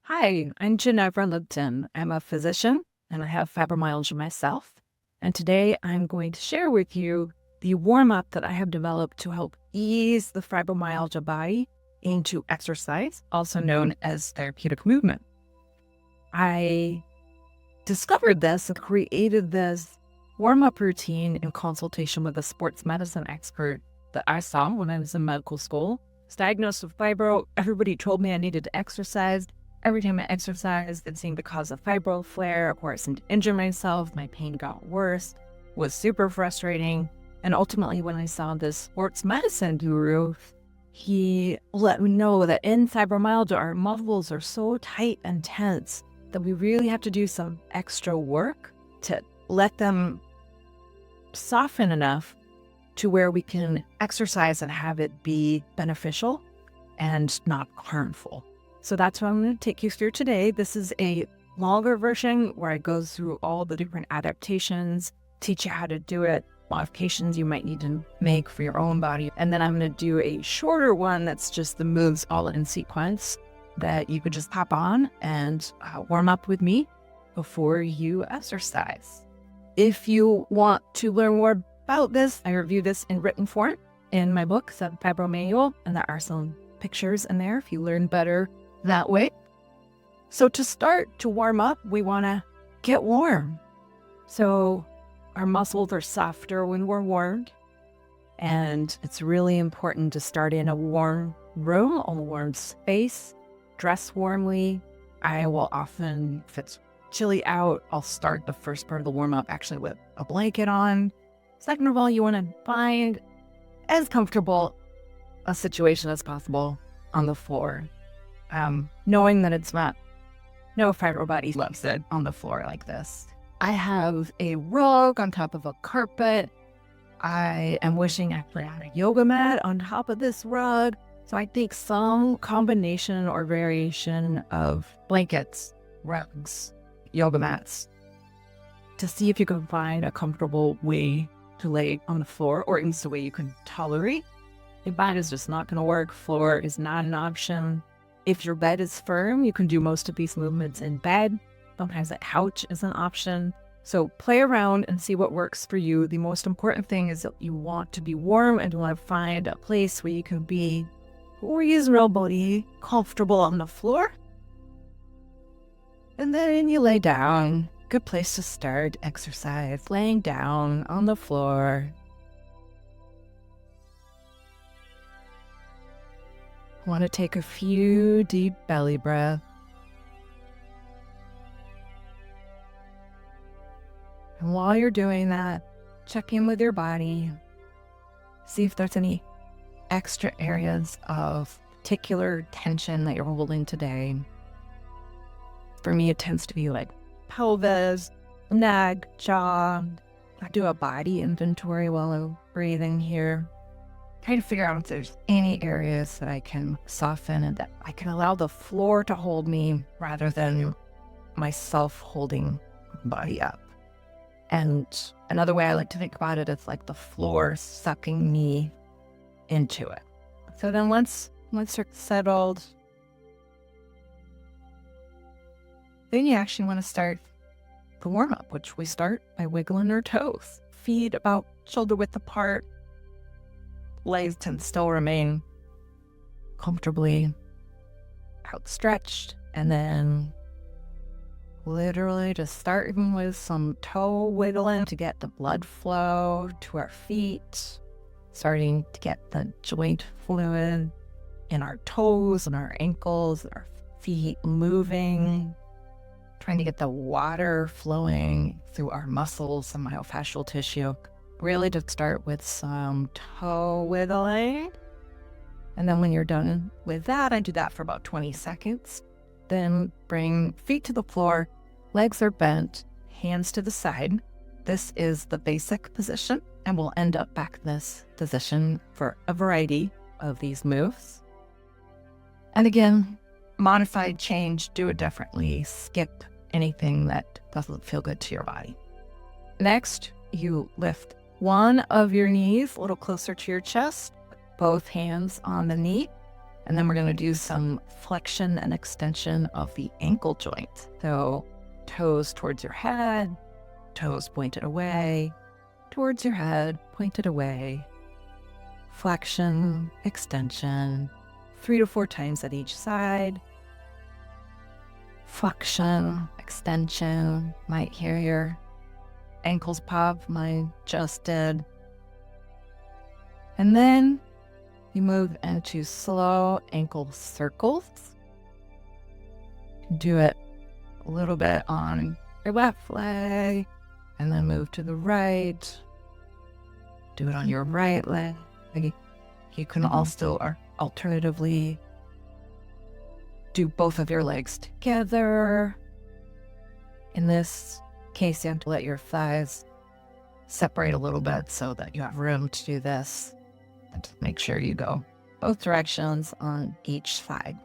Hi, I'm Ginevra Lipton. I'm a physician and I have fibromyalgia myself. And today I'm going to share with you the warm-up that I have developed to help ease the fibromyalgia body into exercise, also known as therapeutic movement. I discovered this and created this warm-up routine in consultation with a sports medicine expert that I saw when I was in medical school. I was diagnosed with fibro. Everybody told me I needed to exercise. Every time I exercised, it seemed to cause a fibro flare, or I seemed to injure myself. My pain got worse, was super frustrating. And ultimately, when I saw this sports medicine guru, he let me know that in fibromyalgia, our muscles are so tight and tense that we really have to do some extra work to let them soften enough to where we can exercise and have it be beneficial and not harmful. So that's what I'm going to take you through today. This is a longer version where I go through all the different adaptations, teach you how to do it, modifications you might need to make for your own body. And then I'm going to do a shorter one that's just the moves all in sequence that you could just hop on and warm up with me before you exercise. If you want to learn more about this, I review this in written form in my book, The Fibro Manual, and there are some pictures in there if you learn better that way. So to start, to warm up, we want to get warm. So our muscles are softer when we're warmed, and it's really important to start in a warm room, a warm space, dress warmly. I will often, if it's chilly out, I'll start the first part of the warm-up actually with a blanket on. Second of all, you want to find as comfortable a situation as possible on the floor. Knowing that it's not, no fibro body loves it on the floor like this. I have a rug on top of a carpet. I am wishing I actually had a yoga mat on top of this rug. So I think some combination or variation of blankets, rugs, yoga mats to see if you can find a comfortable way to lay on the floor, or even the way you can tolerate. If bed is just not going to work, floor is not an option. If your bed is firm, you can do most of these movements in bed. Sometimes a couch is an option. So play around and see what works for you. The most important thing is that you want to be warm and you want to find a place where you can be reasonably comfortable on the floor. And then you lay down. Good place to start exercise, laying down on the floor. Want to take a few deep belly breaths. And while you're doing that, check in with your body. See if there's any extra areas of particular tension that you're holding today. For me, it tends to be like pelvis, neck, jaw. I do a body inventory while I'm breathing here. Trying to figure out if there's any areas that I can soften and that I can allow the floor to hold me rather than myself holding my body up. And another way I like to think about it is like the floor sucking me into it. So then once you're settled, then you actually want to start the warm-up, which we start by wiggling our toes. Feet about shoulder width apart. Legs can still remain comfortably outstretched. And then literally just starting with some toe wiggling to get the blood flow to our feet. Starting to get the joint fluid in our toes and our ankles, our feet moving. Trying to get the water flowing through our muscles and myofascial tissue. Really just start with some toe wiggling. And then when you're done with that, I do that for about 20 seconds. Then bring feet to the floor, legs are bent, hands to the side. This is the basic position, and we'll end up back in this position for a variety of these moves. And again, modified change, do it differently, skip anything that doesn't feel good to your body. Next, you lift one of your knees a little closer to your chest, both hands on the knee, And then we're going to do some flexion and extension of the ankle joint. So toes towards your head, toes pointed away, towards your head, pointed away. Flexion, extension, 3 to 4 times at each side. Flexion, extension, might hear your ankles pop, mine just did. And then you move into slow ankle circles. Do it a little bit on your left leg, and then move to the right. Do it on your right leg. You can also alternatively do both of your legs together. In this case, you have to let your thighs separate a little bit so that you have room to do this. And make sure you go both directions on each side.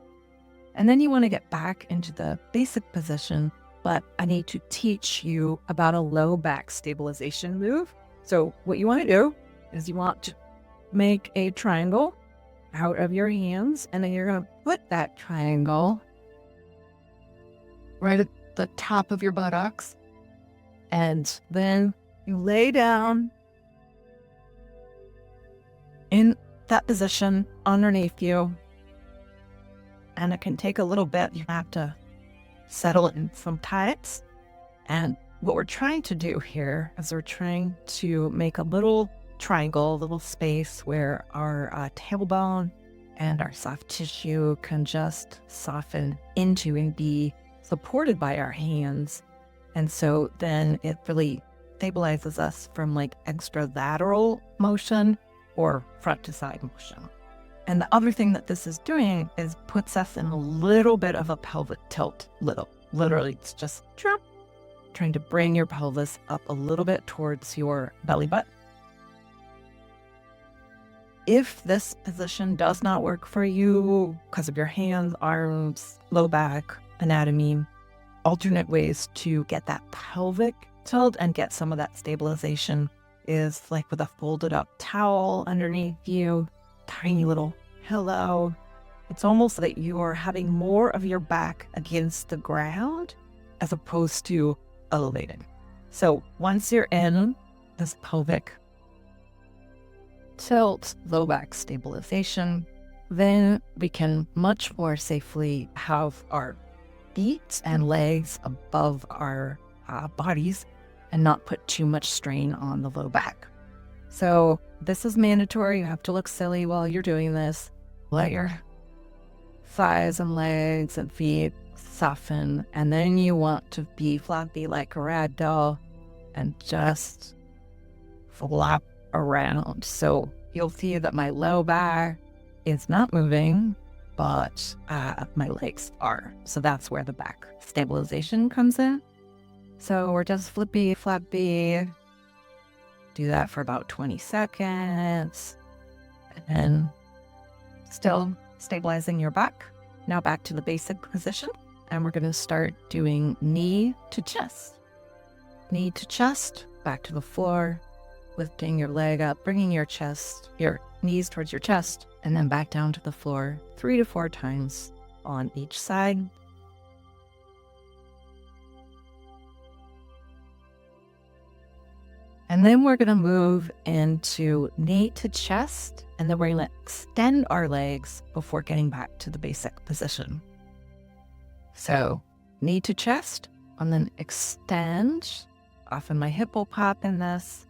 And then you want to get back into the basic position, but I need to teach you about a low back stabilization move. So what you want to do is you want to make a triangle out of your hands, and then you're going to put that triangle right at the top of your buttocks. And then you lay down in that position underneath you. And it can take a little bit. You have to settle in some tights. And what we're trying to do here is we're trying to make a little triangle, a little space where our tailbone and our soft tissue can just soften into and be supported by our hands. And so then it really stabilizes us from like extralateral motion or front to side motion. And the other thing that this is doing is puts us in a little bit of a pelvic tilt. Literally, it's just trying to bring your pelvis up a little bit towards your belly button. If this position does not work for you because of your hands, arms, low back, anatomy, alternate ways to get that pelvic tilt and get some of that stabilization is like with a folded up towel underneath you, tiny little pillow. It's almost like you are having more of your back against the ground as opposed to elevated. So once you're in this pelvic tilt, low back stabilization, then we can much more safely have our feet and legs above our bodies and not put too much strain on the low back. So this is mandatory. You have to look silly while you're doing this. Let your thighs and legs and feet soften, and then you want to be floppy like a rag doll and just flop around. So you'll see that my low back is not moving, but my legs are. So that's where the back stabilization comes in. So we're just flippy, flappy. Do that for about 20 seconds. And still stabilizing your back. Now back to the basic position. And we're going to start doing knee to chest. Knee to chest, back to the floor. Lifting your leg up, bringing your knees towards your chest, and then back down to the floor 3 to 4 times on each side. And then we're going to move into knee to chest, and then we're going to extend our legs before getting back to the basic position. So knee to chest, and then extend. Often my hip will pop in this.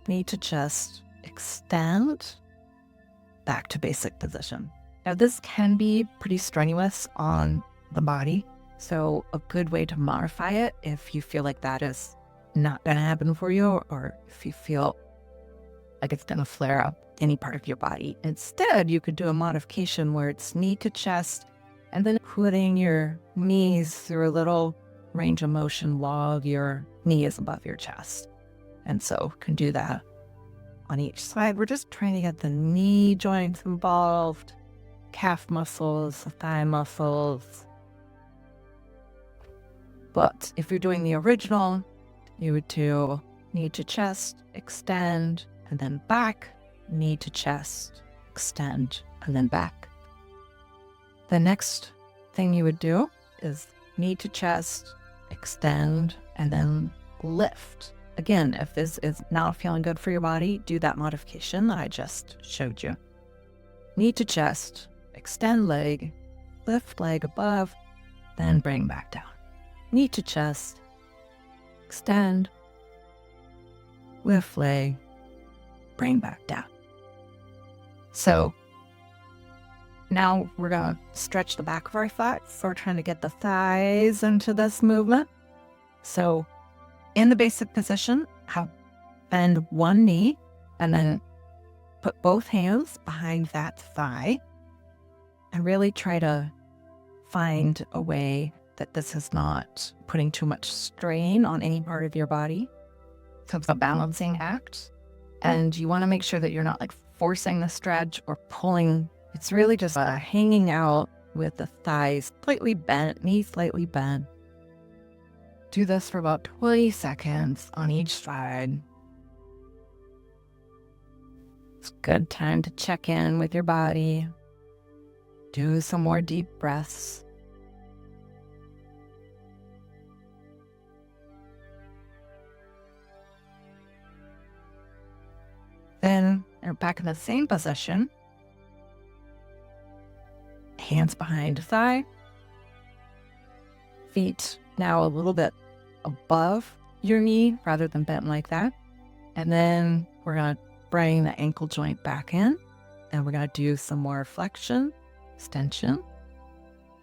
Knee to chest, extend, back to basic position. Now this can be pretty strenuous on the body, so a good way to modify it if you feel like that is not going to happen for you, or if you feel like it's going to flare up any part of your body. Instead, you could do a modification where it's knee to chest, and then putting your knees through a little range of motion while your knee is above your chest. And so can do that on each side. We're just trying to get the knee joints involved, calf muscles, thigh muscles. But if you're doing the original, you would do knee to chest, extend, and then back, knee to chest, extend, and then back. The next thing you would do is knee to chest, extend, and then lift. Again, if this is not feeling good for your body, do that modification that I just showed you. Knee to chest, extend leg, lift leg above, then bring back down. Knee to chest, extend, lift leg, bring back down. So now we're going to stretch the back of our thighs. So we're trying to get the thighs into this movement. So in the basic position, bend one knee and then put both hands behind that thigh and really try to find a way that this is not putting too much strain on any part of your body. So it's a balancing act. And you want to make sure that you're not like forcing the stretch or pulling. It's really just hanging out with the thighs slightly bent, knees slightly bent. Do this for about 20 seconds on each side. It's a good time to check in with your body. Do some more deep breaths. Then you're back in the same position. Hands behind the thigh. Feet now a little bit above your knee rather than bent like that. And then we're going to bring the ankle joint back in. And we're going to do some more flexion, extension,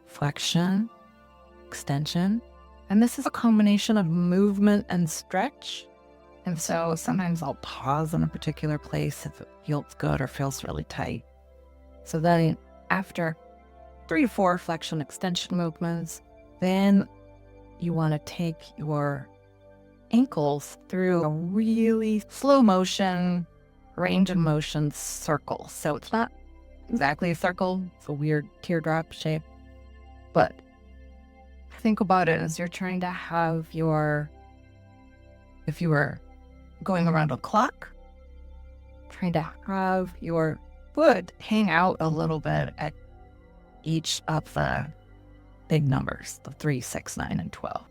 flexion, extension. And this is a combination of movement and stretch. And so sometimes I'll pause in a particular place if it feels good or feels really tight. So then after 3 to 4 flexion extension movements, then you want to take your ankles through a really slow motion, range of motion circle. So it's not exactly a circle, it's a weird teardrop shape. But think about it as you're trying to have if you were going around a clock, trying to have your foot hang out a little bit at each of the big numbers, the 3, 6, 9, and 12.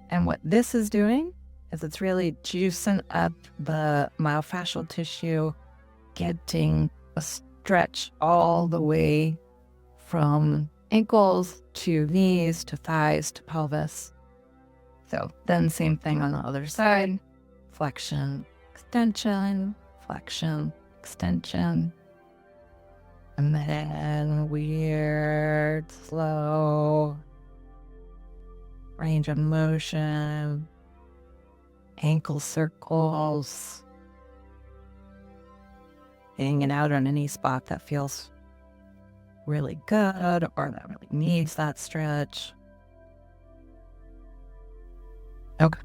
And what this is doing is it's really juicing up the myofascial tissue, getting a stretch all the way from ankles to knees to thighs to pelvis. So then same thing on the other side. Flexion, extension, flexion, extension. And then weird, slow range of motion, ankle circles, hanging out on any spot that feels really good or that really needs that stretch. Okay.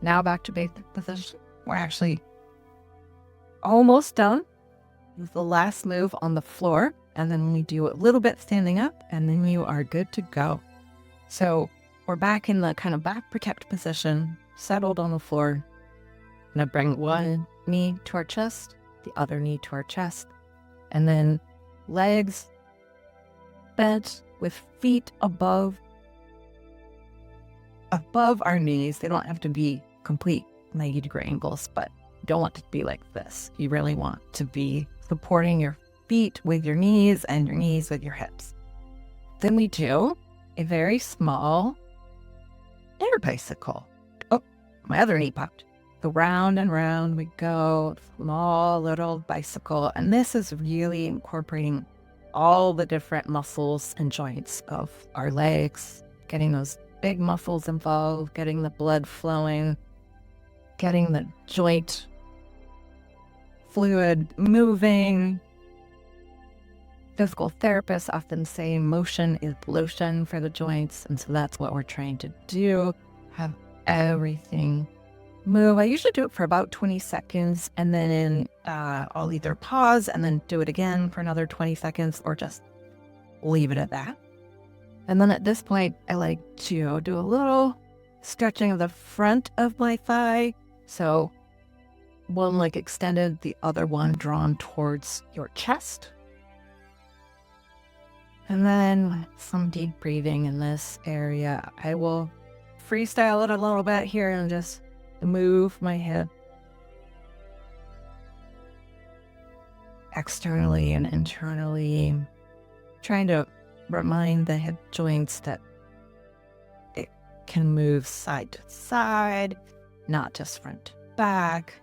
Now back to basic position. We're actually almost done. This is the last move on the floor. And then we do a little bit standing up and then you are good to go. So we're back in the kind of back protect position, settled on the floor. I'm going to bring one knee to our chest, the other knee to our chest, and then legs bent with feet above our knees. They don't have to be complete 90-degree angles, but you don't want it to be like this. You really want to be supporting your feet with your knees and your knees with your hips. Then we do a very small air bicycle. Oh, my other knee popped. So round and round we go, small little bicycle. And this is really incorporating all the different muscles and joints of our legs, getting those big muscles involved, getting the blood flowing, getting the joint fluid moving. Physical therapists often say motion is lotion for the joints, and so that's what we're trying to do. Have everything move. I usually do it for about 20 seconds, and then I'll either pause and then do it again for another 20 seconds, or just leave it at that. And then at this point, I like to do a little stretching of the front of my thigh. So one leg extended, the other one drawn towards your chest. And then some deep breathing in this area. I will freestyle it a little bit here and just move my hip externally and internally, trying to remind the hip joints that it can move side to side, not just front to back.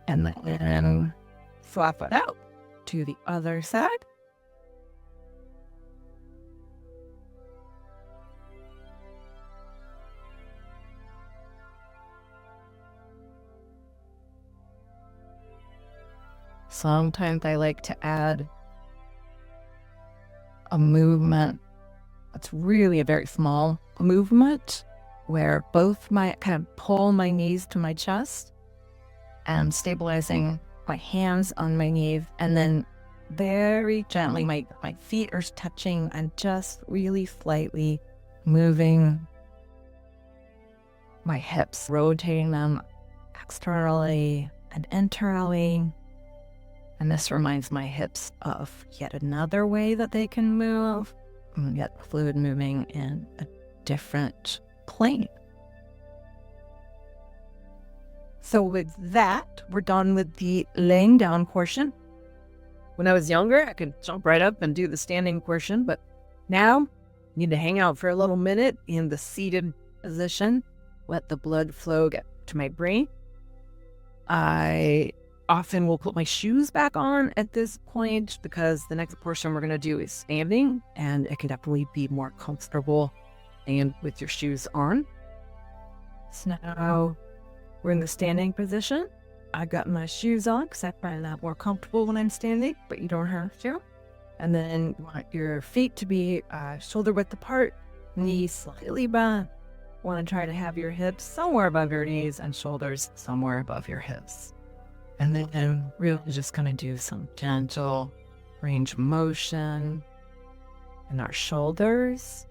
And then swap it out to the other side. Sometimes I like to add a movement that's really a very small movement where both kind of pull my knees to my chest and stabilizing my hands on my knees, and then very gently my feet are touching and just really slightly moving my hips, rotating them externally and internally. And this reminds my hips of yet another way that they can move, get fluid moving in a different plane. So with that, we're done with the laying down portion. When I was younger, I could jump right up and do the standing portion, but now I need to hang out for a little minute in the seated position, let the blood flow get to my brain. I often will put my shoes back on at this point because the next portion we're going to do is standing, and it can definitely be more comfortable and with your shoes on. So now we're in the standing position. I got my shoes on because I find that more comfortable when I'm standing, but you don't have to. And then you want your feet to be shoulder width apart, knees slightly bent. Want to try to have your hips somewhere above your knees and shoulders somewhere above your hips. And then really just going to do some gentle range of motion in our shoulders.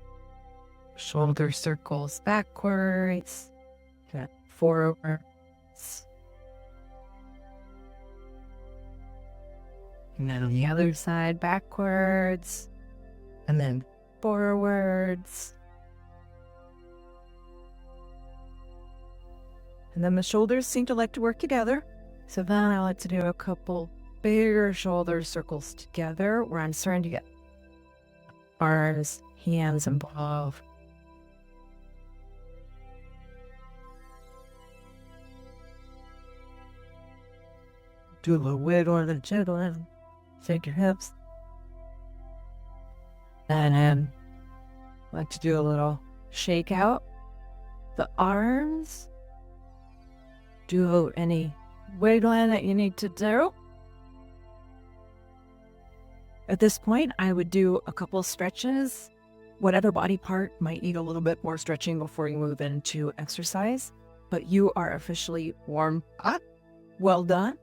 Shoulder circles backwards, forwards. And then on the other side, backwards, and then forwards. And then the shoulders seem to like to work together. So then I like to do a couple bigger shoulder circles together where I'm starting to get arms, hands involved. Do a little wiggle and jiggle and shake your hips. And I like to do a little shake out the arms. Do any wiggling that you need to do. At this point, I would do a couple stretches. Whatever body part might need a little bit more stretching before you move into exercise, but you are officially warmed up. Well done.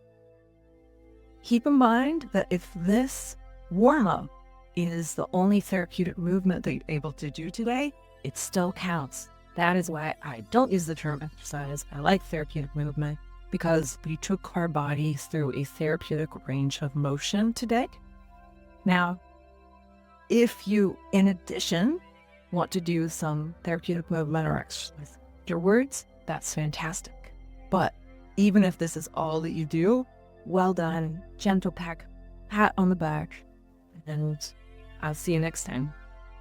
Keep in mind that if this warm-up is the only therapeutic movement that you're able to do today, it still counts. That is why I don't use the term exercise. I like therapeutic movement because we took our bodies through a therapeutic range of motion today. Now, if you, in addition, want to do some therapeutic movement or exercise afterwards, that's fantastic. But even if this is all that you do, well done, gentle pat on the back, and I'll see you next time.